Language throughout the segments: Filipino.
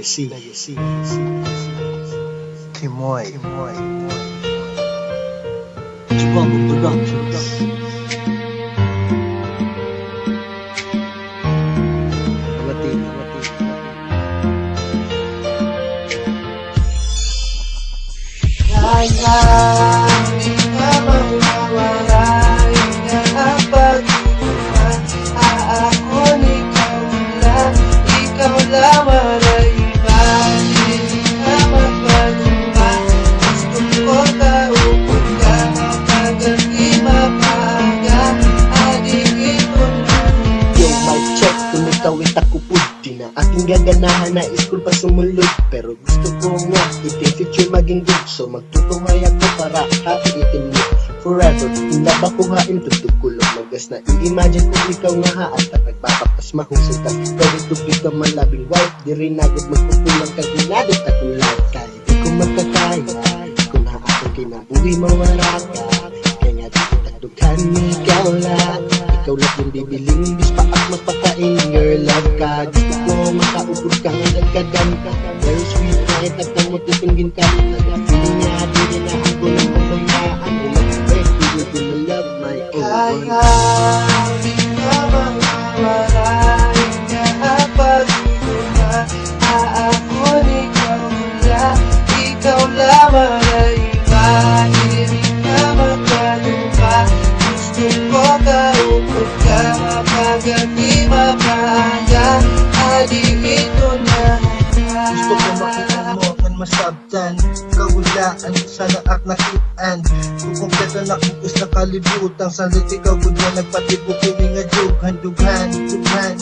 Legacy. Timoy. Chicago Productions. Di ka mawawala, ikakapag-iwan. Aakon, ikaw lang wala iba. Di ka magpalumba, gusto ko kaupod ka. Kapag di mapaga, adik ito na. Yung mic check, kung ikaw itakupod, di na aking gaganahan na school pa sumulod. Pero gusto ko nga, iting future maging good. So magtutunghaya ako para happy itin mo forever. Hindi ba kuhain, tutugkulog magas na i-imagine kung ikaw nga haat at nagpapakas mahusog ka. Pwede tubig ka man labing wife, di rin agad magpupulang ka ginadot at kung lahat ka. Hindi ko magkakaya, kung haatong kinabuhi mawara ka. Kaya nga di kitagdugan, ikaw lang. Ikaw lang yung bibiling bis pa at magpakain your love ka. Gusto ko makaupod ka nga nagkagan ka. Very sweet kahit at namututunggin ka. Feeling niya di rin na ako ng pabayaan. Ulag-break, you will love my own. Di ka mawawala, ikakapag-iwan. Aakon, ikaw lang wala iba. Di ka magpalumba, gusto ko kaupod ka. Kapag di mapaga, adik ito na. Gusto ko makita mo kan masabtan kagulaan sana ak nakitaan kukumpleto na kukus na kalibutang sanlit ikaw gud na nagpatibok kini nga dughan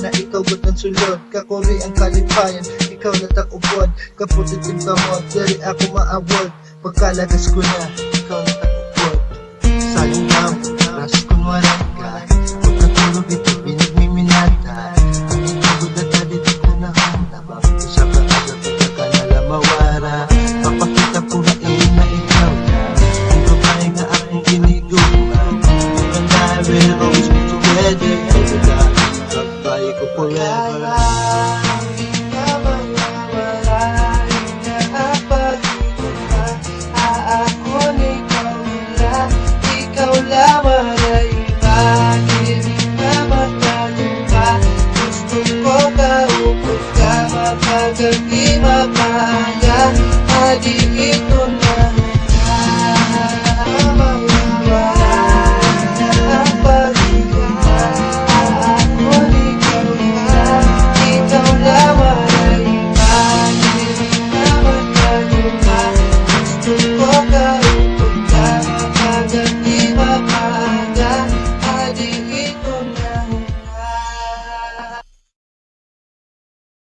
na ikaw gud ang sulod kakori ang kalipayan ikaw na takupod kaputit yung kamot diri ako maaward pagkalagas ko na ikaw na takupod sayang lang ras kun wala ka